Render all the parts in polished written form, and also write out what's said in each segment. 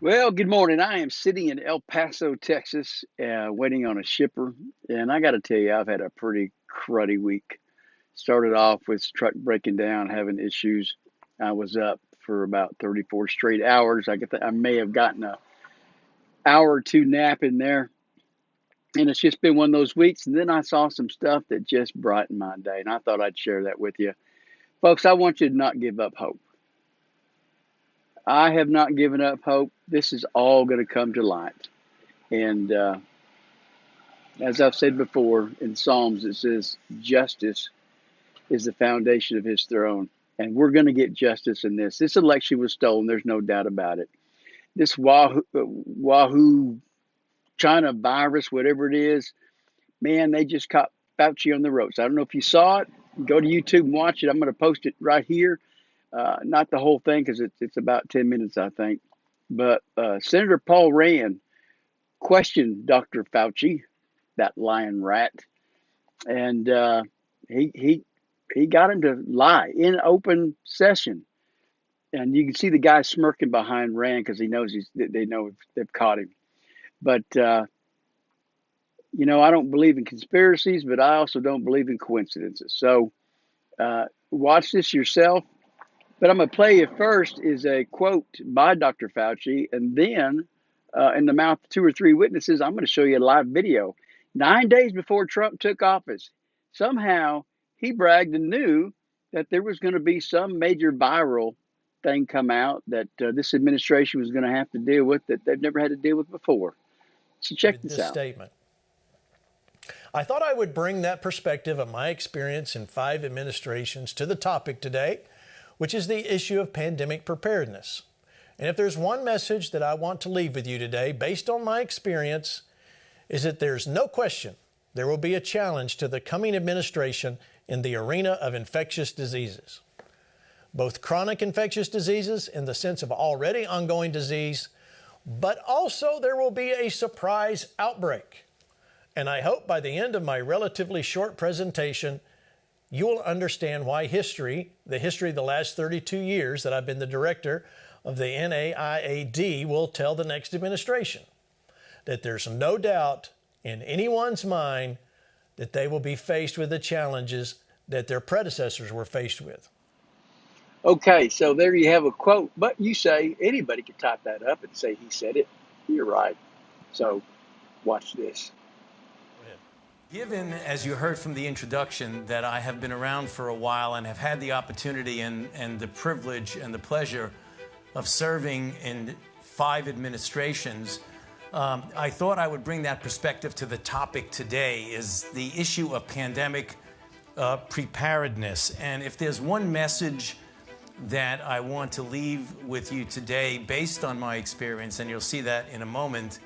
Well, good morning. I am sitting in El Paso, Texas, waiting on a shipper. And I got to tell you, I've had a pretty cruddy week. Started off with truck breaking down, having issues. I was up for about 34 straight hours. I may have gotten an hour or two nap in there. And it's just been one of those weeks. And then I saw some stuff that just brightened my day. And I thought I'd share that with you. Folks, I want you to not give up hope. I have not given up hope. This is all going to come to light. And as I've said before in Psalms, it says justice is the foundation of his throne. And we're going to get justice in this. This election was stolen. There's no doubt about it. This Wahoo China virus, whatever it is, man, they just caught Fauci on the ropes. I don't know if you saw it. Go to YouTube and watch it. I'm going to post it right here. Not the whole thing because it's about 10 minutes, I think. But Senator Paul Rand questioned Dr. Fauci, that lying rat, and he got him to lie in open session, and you can see the guy smirking behind Rand because he knows they know they've caught him. But I don't believe in conspiracies, but I also don't believe in coincidences. So watch this yourself. But I'm going to play you first is a quote by Dr. Fauci, and then in the mouth of two or three witnesses, I'm going to show you a live video. 9 days before Trump took office, somehow he bragged and knew that there was going to be some major viral thing come out that this administration was going to have to deal with that they've never had to deal with before. So check With this this out. statement. I thought I would bring that perspective of my experience in 5 administrations to the topic today, which is the issue of pandemic preparedness. And if there's one message that I want to leave with you today, based on my experience, is that there's no question there will be a challenge to the coming administration in the arena of infectious diseases. Both chronic infectious diseases in the sense of already ongoing disease, but also there will be a surprise outbreak. And I hope by the end of my relatively short presentation, you will understand why the history of the last 32 years that I've been the director of the NAIAD will tell the next administration that there's no doubt in anyone's mind that they will be faced with the challenges that their predecessors were faced with. Okay, so there you have a quote, but you say anybody could type that up and say he said it. You're right. So watch this. Go ahead. Given, as you heard from the introduction, that I have been around for a while and have had the opportunity and the privilege and the pleasure of serving in 5 administrations, I thought I would bring that perspective to the topic today, is the issue of pandemic preparedness. And if there's one message that I want to leave with you today based on my experience, and you'll see that in a moment,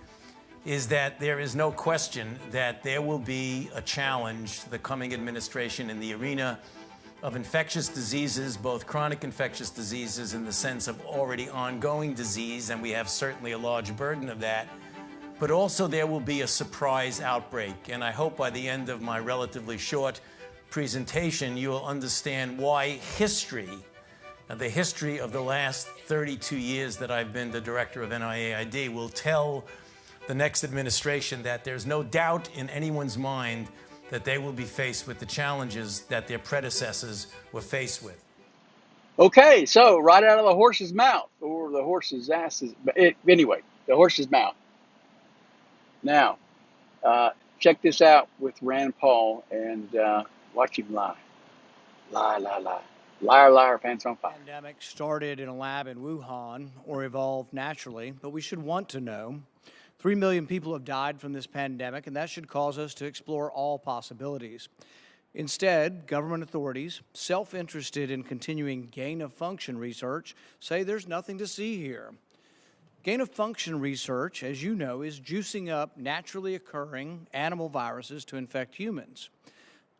is that there is no question that there will be a challenge to the coming administration in the arena of infectious diseases, both chronic infectious diseases in the sense of already ongoing disease, and we have certainly a large burden of that, but also there will be a surprise outbreak. And I hope by the end of my relatively short presentation, you will understand why history, the history of the last 32 years that I've been the director of NIAID, will tell the next administration that there's no doubt in anyone's mind that they will be faced with the challenges that their predecessors were faced with. Okay, so right out of the horse's mouth, or the horse's ass anyway, the horse's mouth. Now, check this out with Rand Paul and watch him lie. Lie, lie, lie. Liar, liar, pants on fire. Pandemic started in a lab in Wuhan or evolved naturally, but we should want to know. 3 million people have died from this pandemic, and that should cause us to explore all possibilities. Instead, government authorities, self-interested in continuing gain-of-function research, say there's nothing to see here. Gain-of-function research, as you know, is juicing up naturally occurring animal viruses to infect humans.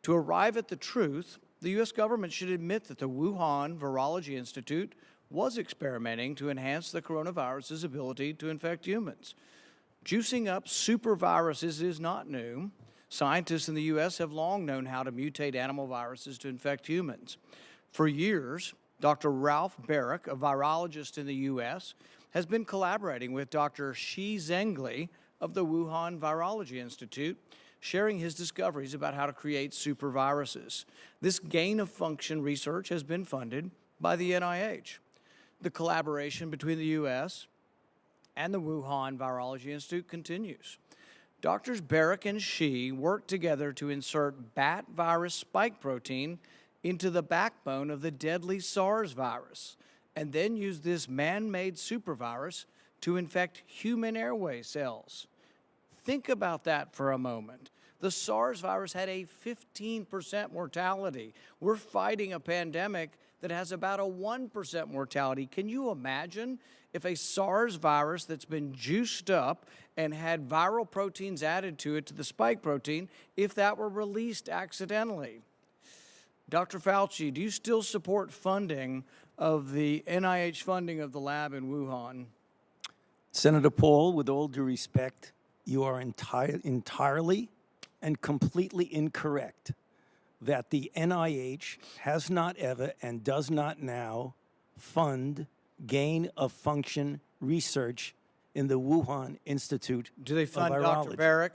To arrive at the truth, the U.S. government should admit that the Wuhan Virology Institute was experimenting to enhance the coronavirus's ability to infect humans. Juicing up superviruses is not new. Scientists in the U.S. have long known how to mutate animal viruses to infect humans. For years, Dr. Ralph Baric, a virologist in the U.S., has been collaborating with Dr. Shi Zhengli of the Wuhan Virology Institute, sharing his discoveries about how to create superviruses. This gain-of-function research has been funded by the NIH. The collaboration between the U.S. and the Wuhan Virology Institute continues. Doctors Barrick and Shi worked together to insert bat virus spike protein into the backbone of the deadly SARS virus, and then use this man-made supervirus to infect human airway cells. Think about that for a moment. The SARS virus had a 15% mortality. We're fighting a pandemic that has about a 1% mortality. Can you imagine if a SARS virus that's been juiced up and had viral proteins added to it, to the spike protein, if that were released accidentally? Dr. Fauci, do you still support funding of the NIH funding of the lab in Wuhan? Senator Paul, with all due respect, you are entirely and completely incorrect that the NIH has not ever and does not now fund gain-of-function research in the Wuhan Institute Do they of fund Virology. Dr. Barrick?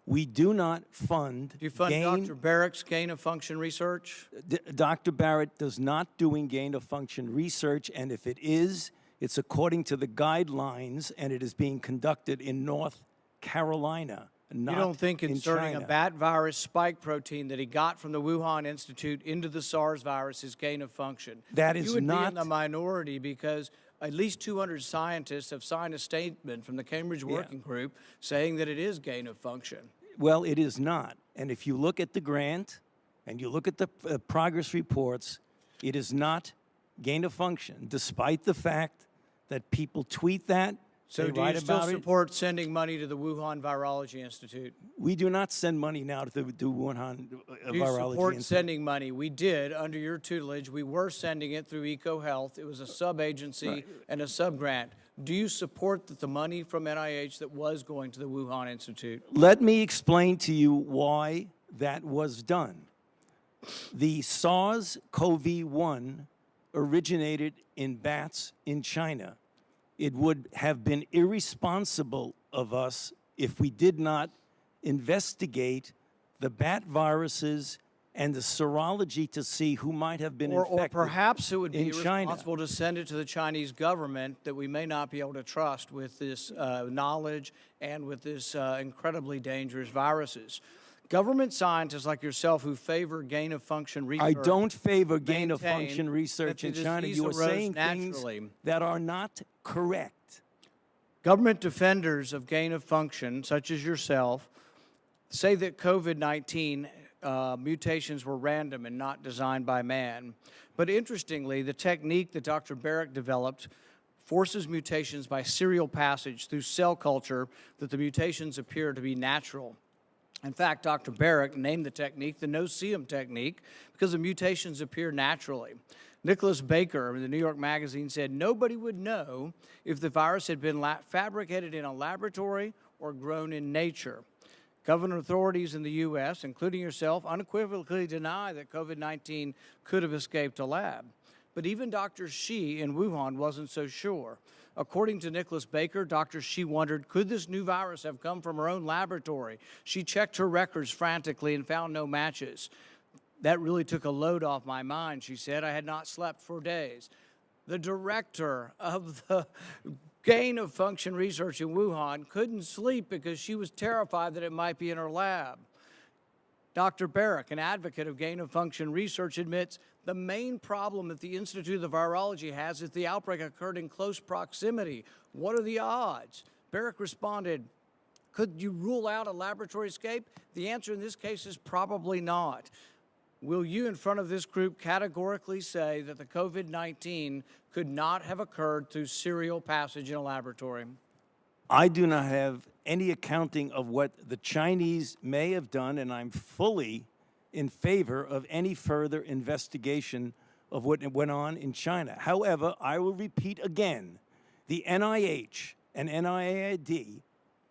We do not fund Do you fund Dr. Barrick's gain-of-function research? Dr. Barrett does not doing gain-of-function research, and if it is, it's according to the guidelines, and it is being conducted in North Carolina, not You don't think in inserting China. a bat virus spike protein that he got from the Wuhan Institute into the SARS virus is gain of function? That is You would be not- in the minority because at least 200 scientists have signed a statement from the Cambridge Working Group saying that it is gain of function. Well, it is not. And if you look at the grant and you look at the progress reports, it is not gain of function, despite the fact that people tweet that. So they do write you still about it. support sending money to the Wuhan Virology Institute? We do not send money now to the Wuhan Do you Virology support Institute. sending money? We did under your tutelage. We were sending it through EcoHealth. It was a sub-agency and a sub-grant. Do you support that the money from NIH that was going to the Wuhan Institute? Let me explain to you why that was done. The SARS-CoV-1 originated in bats in China. It would have been irresponsible of us if we did not investigate the bat viruses and the serology to see who might have been Or infected. perhaps it would be in China. irresponsible to send it to the Chinese government that we may not be able to trust with this knowledge and with this incredibly dangerous viruses. Government scientists like yourself who favor gain-of-function research. I don't favor maintain gain-of-function research that in the China. disease You are arose saying naturally. things that are not correct. Government defenders of gain-of-function, such as yourself, say that COVID-19 mutations were random and not designed by man. But interestingly, the technique that Dr. Barrick developed forces mutations by serial passage through cell culture that the mutations appear to be natural. In fact, Dr. Barrick named the technique the no-see-em technique because the mutations appear naturally. Nicholas Baker in the New York Magazine said nobody would know if the virus had been fabricated in a laboratory or grown in nature. Government authorities in the U.S., including yourself, unequivocally deny that COVID-19 could have escaped a lab. But even Dr. Shi in Wuhan wasn't so sure. According to Nicholas Baker, Dr. Shi wondered, could this new virus have come from her own laboratory? She checked her records frantically and found no matches. That really took a load off my mind, she said. I had not slept for days. The director of the gain-of-function research in Wuhan couldn't sleep because she was terrified that it might be in her lab. Dr. Barrick, an advocate of gain-of-function research, admits the main problem that the Institute of Virology has is the outbreak occurred in close proximity. What are the odds? Barrick responded, could you rule out a laboratory escape? The answer in this case is probably not. Will you, in front of this group, categorically say that the COVID-19 could not have occurred through serial passage in a laboratory? I do not have any accounting of what the Chinese may have done, and I'm fully in favor of any further investigation of what went on in China. However, I will repeat again, the NIH and NIAID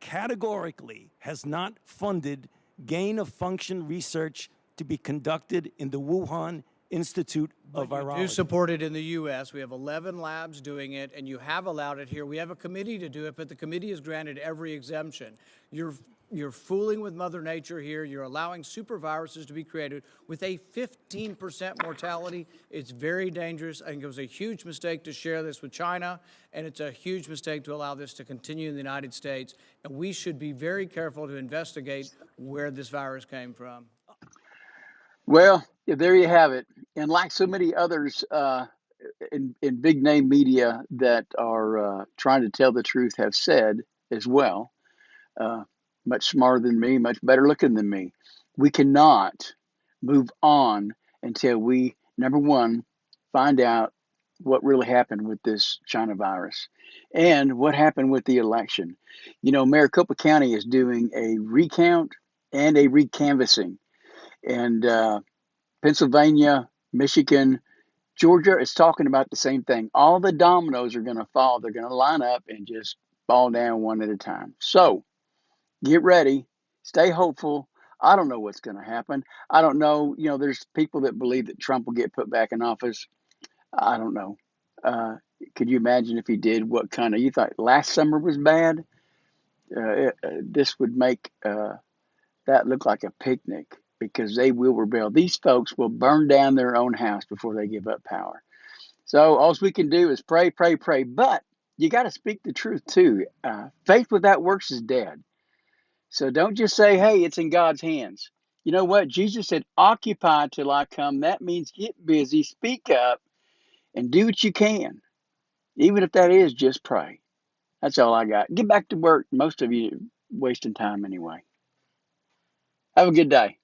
categorically has not funded gain-of-function research to be conducted in the Wuhan Institute of You do Virology. support it in the U.S. We have 11 labs doing it, and you have allowed it here. We have a committee to do it, but the committee has granted every exemption. You're fooling with Mother Nature here. You're allowing super viruses to be created with a 15% mortality. It's very dangerous. I think it was a huge mistake to share this with China, and it's a huge mistake to allow this to continue in the United States. And we should be very careful to investigate where this virus came from. Well, yeah, there you have it. And like so many others in big name media that are trying to tell the truth have said as well, uh, much smarter than me, much better looking than me, we cannot move on until we, number one, find out what really happened with this China virus and what happened with the election. You know, Maricopa County is doing a recount and a recanvassing. And Pennsylvania, Michigan, Georgia is talking about the same thing. All the dominoes are going to fall. They're going to line up and just fall down one at a time. So get ready, stay hopeful. I don't know what's going to happen. I don't know. You know, there's people that believe that Trump will get put back in office. I don't know. Uh, could you imagine if he did? What kind of, you thought last summer was bad? This would make that look like a picnic because they will rebel. These folks will burn down their own house before they give up power. So all we can do is pray, pray, pray. But you got to speak the truth too. Faith without works is dead. So don't just say, hey, it's in God's hands. You know what? Jesus said, occupy till I come. That means get busy, speak up, and do what you can. Even if that is just pray. That's all I got. Get back to work. Most of you wasting time anyway. Have a good day.